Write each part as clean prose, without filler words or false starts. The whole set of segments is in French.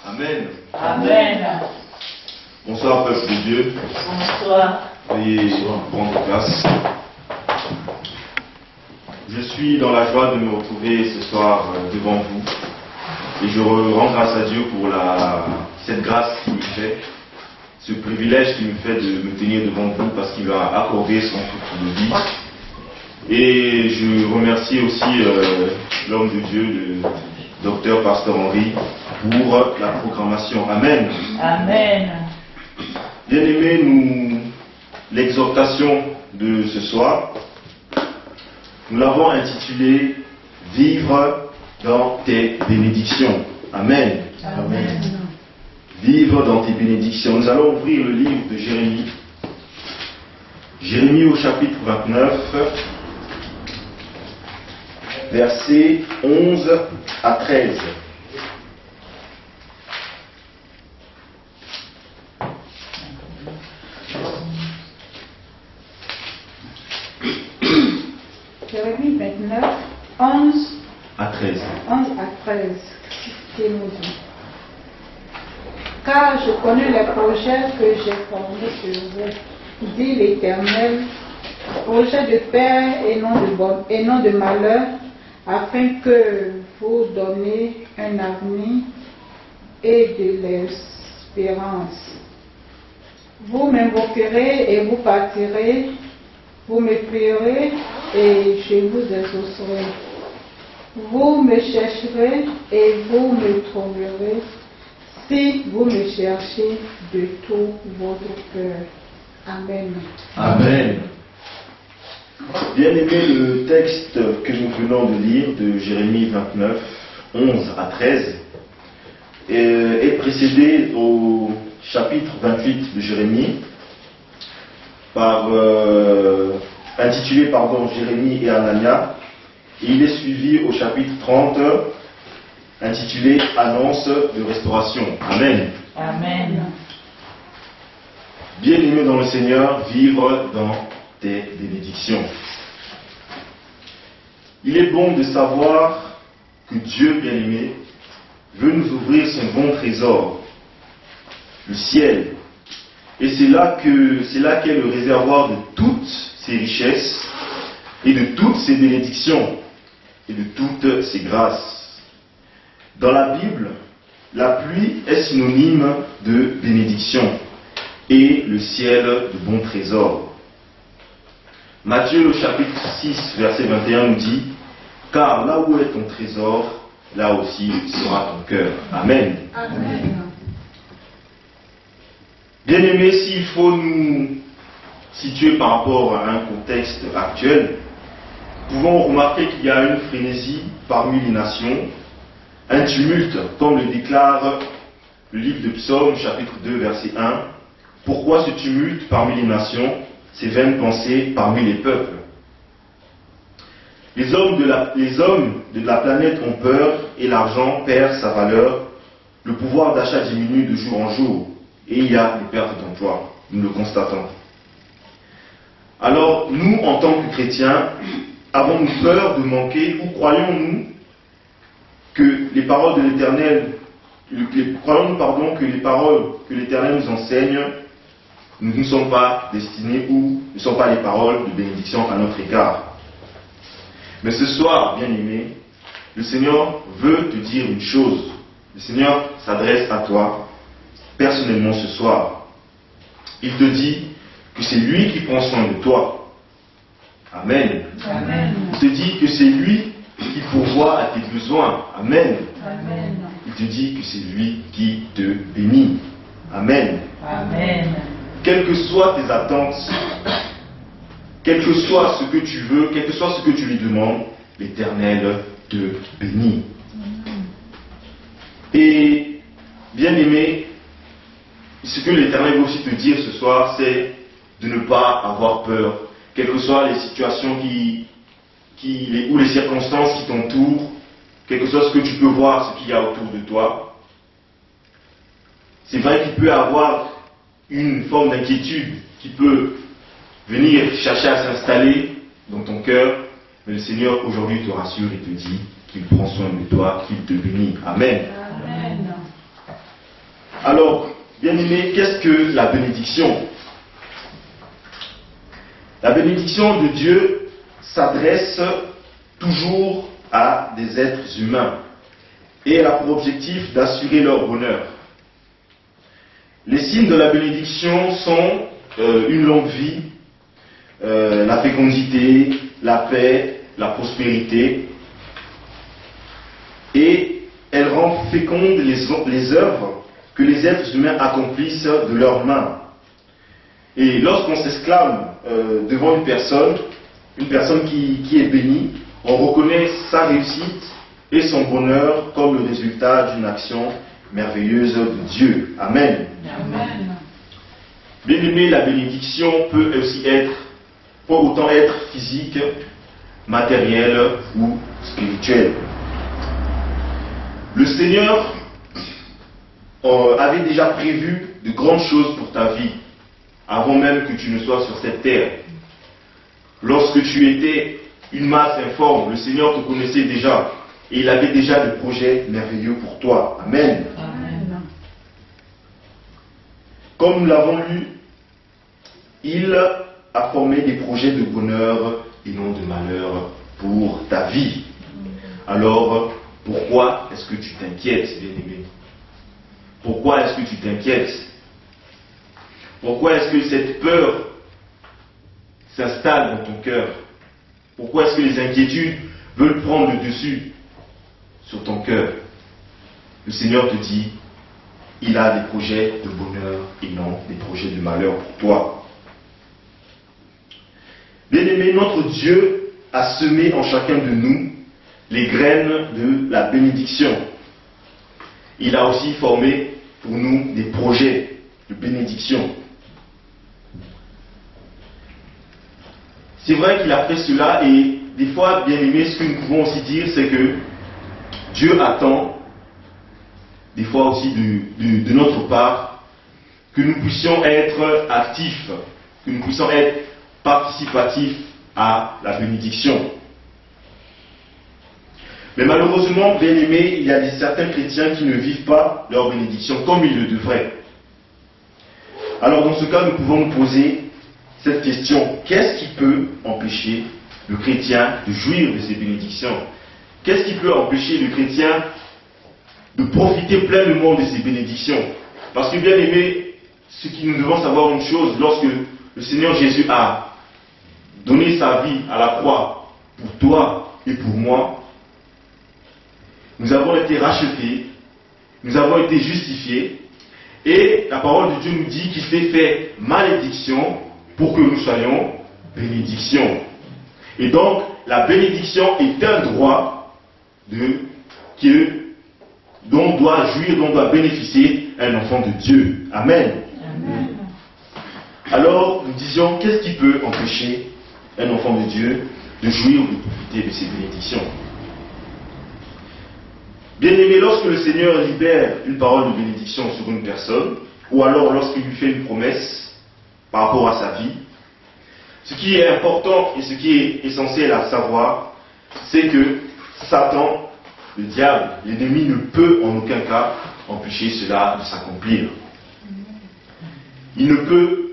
Amen. Amen. Bonsoir, peuple de Dieu. Bonsoir. Veuillez prendre place. Je suis dans la joie de me retrouver ce soir devant vous. Et je rends grâce à Dieu pour cette grâce qu'il me fait, ce privilège qu'il me fait de me tenir devant vous parce qu'il m'a accordé son souffle de vie. Et je remercie aussi l'homme de Dieu, le docteur Pasteur Henri, pour la programmation. Amen. Amen. Bien-aimés, l'exhortation de ce soir, nous l'avons intitulée « Vivre dans tes bénédictions ». Amen. Amen. Vivre dans tes bénédictions. Nous allons ouvrir le livre de Jérémie. Jérémie au chapitre 29, versets 11 à 13. Jérémie 29, 11 à 13. 11 à 13, qui nous dit: Car je connais les projets que j'ai formés sur vous, dit l'Éternel, projets de paix et non de malheur, afin que vous donniez un avenir et de l'espérance. Vous m'invoquerez et vous partirez, vous me prierez et je vous exaucerai. Vous me chercherez et vous me trouverez si vous me cherchez de tout votre cœur. Amen. Amen. Bien-aimé, le texte que nous venons de lire de Jérémie 29, 11 à 13 est précédé au chapitre 28 de Jérémie intitulé Jérémie et Anania, et il est suivi au chapitre 30 intitulé Annonce de restauration. Amen. Amen. Bien-aimés dans le Seigneur, vivre dans tes bénédictions. Il est bon de savoir que Dieu, bien-aimé, veut nous ouvrir son bon trésor, le ciel. Et c'est là qu'est le réservoir de toutes ses richesses et de toutes ses bénédictions et de toutes ses grâces. Dans la Bible, la pluie est synonyme de bénédiction et le ciel de bon trésor. Matthieu, le chapitre 6, verset 21 nous dit: Car là où est ton trésor, là aussi sera ton cœur. Amen. Amen. Bien-aimés, s'il faut nous situer par rapport à un contexte actuel, nous pouvons remarquer qu'il y a une frénésie parmi les nations, un tumulte, comme le déclare le livre de Psaume, chapitre 2, verset 1. Pourquoi ce tumulte parmi les nations, ces vaines pensées parmi les peuples? Les hommes de la planète ont peur et l'argent perd sa valeur. Le pouvoir d'achat diminue de jour en jour et il y a des pertes d'emploi. Nous le constatons. Alors, nous, en tant que chrétiens, avons-nous peur de manquer ou croyons-nous que les paroles de l'Éternel, que les paroles que l'Éternel nous enseigne ne sont pas destinées ou ne sont pas les paroles de bénédiction à notre égard? Mais ce soir, bien-aimé, le Seigneur veut te dire une chose. Le Seigneur s'adresse à toi, personnellement ce soir. Il te dit que c'est lui qui prend soin de toi. Amen. Amen. Il te dit que c'est lui qui pourvoit à tes besoins. Amen. Amen. Il te dit que c'est lui qui te bénit. Amen. Amen. Quelles que soient tes attentes, quel que soit ce que tu veux, quel que soit ce que tu lui demandes, l'Éternel te bénit. Et, bien-aimé, ce que l'Éternel veut aussi te dire ce soir, c'est de ne pas avoir peur, quelles que soient les situations ou les circonstances qui t'entourent, quel que soit ce que tu peux voir, ce qu'il y a autour de toi. C'est vrai qu'il peut y avoir une forme d'inquiétude qui peut venir chercher à s'installer dans ton cœur, mais le Seigneur aujourd'hui te rassure et te dit qu'il prend soin de toi, qu'il te bénit. Amen. Amen. Alors, bien-aimés, qu'est-ce que la bénédiction? La bénédiction de Dieu s'adresse toujours à des êtres humains et elle a pour objectif d'assurer leur bonheur. Les signes de la bénédiction sont une longue vie, la fécondité, la paix, la prospérité, et elle rend fécondes les œuvres que les êtres humains accomplissent de leurs mains. Et lorsqu'on s'exclame devant une personne qui est bénie, on reconnaît sa réussite et son bonheur comme le résultat d'une action merveilleuse de Dieu. Amen. Amen. Bien-aimé, la bénédiction peut autant être physique, matérielle ou spirituelle. Le Seigneur avait déjà prévu de grandes choses pour ta vie, avant même que tu ne sois sur cette terre. Lorsque tu étais une masse informe, le Seigneur te connaissait déjà et il avait déjà des projets merveilleux pour toi. Amen. Amen. Comme nous l'avons lu, il a formé des projets de bonheur et non de malheur pour ta vie. Alors, pourquoi est-ce que tu t'inquiètes, bien-aimé? Pourquoi est-ce que tu t'inquiètes? Pourquoi est-ce que cette peur s'installe dans ton cœur? Pourquoi est-ce que les inquiétudes veulent prendre le dessus sur ton cœur? Le Seigneur te dit, il a des projets de bonheur et non des projets de malheur pour toi. Bien-aimé, notre Dieu a semé en chacun de nous les graines de la bénédiction. Il a aussi formé pour nous des projets de bénédiction. C'est vrai qu'il a fait cela et des fois, bien aimé, ce que nous pouvons aussi dire, c'est que Dieu attend, des fois aussi de notre part, que nous puissions être actifs, que nous puissions être participatifs à la bénédiction. Mais malheureusement, bien aimé, il y a certains chrétiens qui ne vivent pas leur bénédiction comme ils le devraient. Alors dans ce cas, nous pouvons nous poser cette question: qu'est-ce qui peut empêcher le chrétien de jouir de ces bénédictions? Qu'est-ce qui peut empêcher le chrétien de profiter pleinement de ces bénédictions? Parce que bien aimé, ce que nous devons savoir une chose, lorsque le Seigneur Jésus a donné sa vie à la croix pour toi et pour moi, nous avons été rachetés, nous avons été justifiés, et la parole de Dieu nous dit qu'il s'est fait malédiction pour que nous soyons bénédiction. Et donc, la bénédiction est un droit dont doit jouir, dont doit bénéficier un enfant de Dieu. Amen. Amen. Alors, nous disions, qu'est-ce qui peut empêcher un enfant de Dieu de jouir ou de profiter de ces bénédictions? Bien-aimé, lorsque le Seigneur libère une parole de bénédiction sur une personne, ou alors lorsqu'il lui fait une promesse par rapport à sa vie, ce qui est important et ce qui est essentiel à savoir, c'est que Satan, le diable, l'ennemi ne peut en aucun cas empêcher cela de s'accomplir. Il ne peut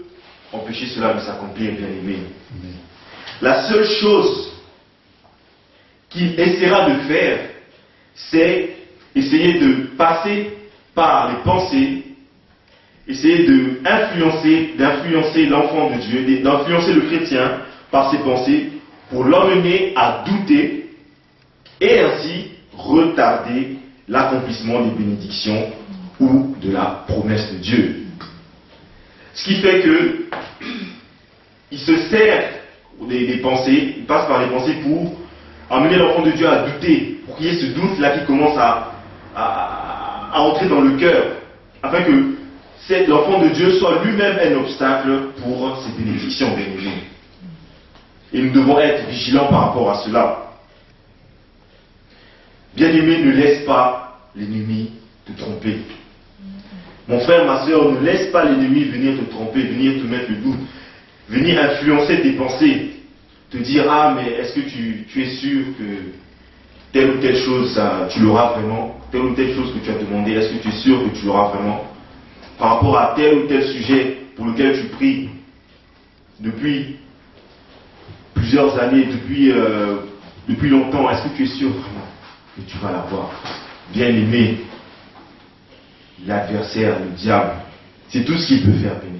empêcher cela de s'accomplir, bien-aimé. La seule chose qu'il essaiera de faire, c'est essayer de passer par les pensées, essayer d'influencer l'enfant de Dieu, d'influencer le chrétien par ses pensées pour l'emmener à douter et ainsi retarder l'accomplissement des bénédictions ou de la promesse de Dieu. Ce qui fait que il se sert des pensées, il passe par les pensées pour amener l'enfant de Dieu à douter, pour qu'il y ait ce doute-là qui commence à entrer dans le cœur, afin que l'enfant de Dieu soit lui-même un obstacle pour ses bénédictions, bien-aimés. Et nous devons être vigilants par rapport à cela. Bien-aimé, ne laisse pas l'ennemi te tromper. Mon frère, ma soeur, ne laisse pas l'ennemi venir te tromper, venir te mettre le doute, venir influencer tes pensées, te dire: ah, mais est-ce que tu es sûr telle ou telle chose, tu l'auras vraiment. Telle ou telle chose que tu as demandé, est-ce que tu es sûr que tu l'auras vraiment? Par rapport à tel ou tel sujet pour lequel tu pries depuis plusieurs années, depuis longtemps, est-ce que tu es sûr vraiment que tu vas l'avoir? Bien aimé, l'adversaire, le diable, c'est tout ce qu'il peut faire, bien aimé.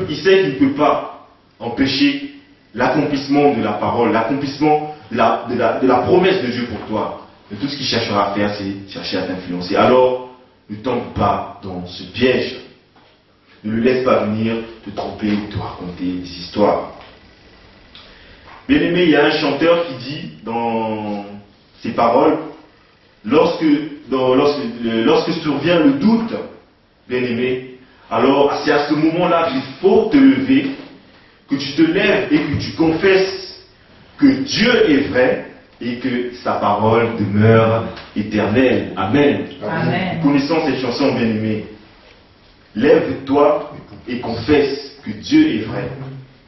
Il sait qu'il ne peut pas empêcher l'accomplissement de la parole, l'accomplissement de la promesse de Dieu pour toi. Mais tout ce qu'il cherchera à faire, c'est chercher à t'influencer. Alors, ne tombe pas dans ce piège. Ne le laisse pas venir te tromper, te raconter des histoires. Bien aimé, il y a un chanteur qui dit dans ses paroles, lorsque survient le doute, bien aimé, alors c'est à ce moment-là qu'il faut te lever, que tu te lèves et que tu confesses que Dieu est vrai et que sa parole demeure éternelle. Amen. Amen. Connaissons cette chanson, bien aimée. Lève-toi et confesse que Dieu est vrai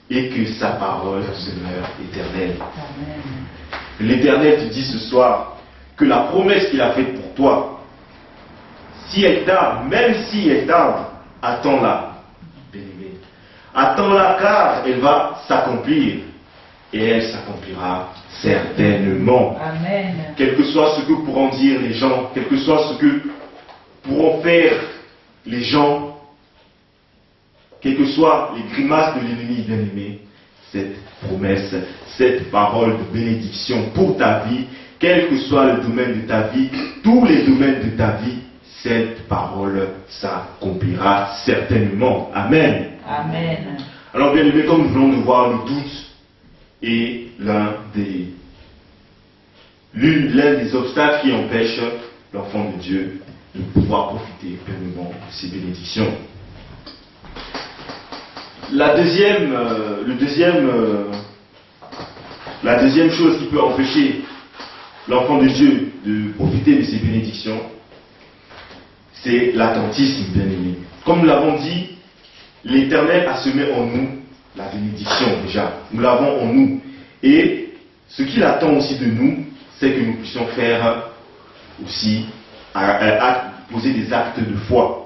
et que sa parole demeure éternelle. Amen. L'Éternel te dit ce soir que la promesse qu'il a faite pour toi, si elle tarde, même si elle tarde, attends-la, bien-aimé. Attends-la car elle va s'accomplir et elle s'accomplira certainement. Amen. Quel que soit ce que pourront dire les gens, quel que soit ce que pourront faire les gens, quelles que soient les grimaces de l'ennemi, bien-aimé, cette promesse, cette parole de bénédiction pour ta vie, quel que soit le domaine de ta vie, tous les domaines de ta vie, cette parole s'accomplira certainement. Amen. Amen. Alors, bien-aimé, comme nous venons de voir, le doute est l'un des obstacles qui empêche l'enfant de Dieu de pouvoir profiter pleinement de ses bénédictions. La deuxième chose qui peut empêcher l'enfant de Dieu de profiter de ses bénédictions, c'est l'attentisme, bien aimé. Comme nous l'avons dit, l'Éternel a semé en nous la bénédiction déjà. Nous l'avons en nous. Et ce qu'il attend aussi de nous, c'est que nous puissions faire aussi, poser des actes de foi.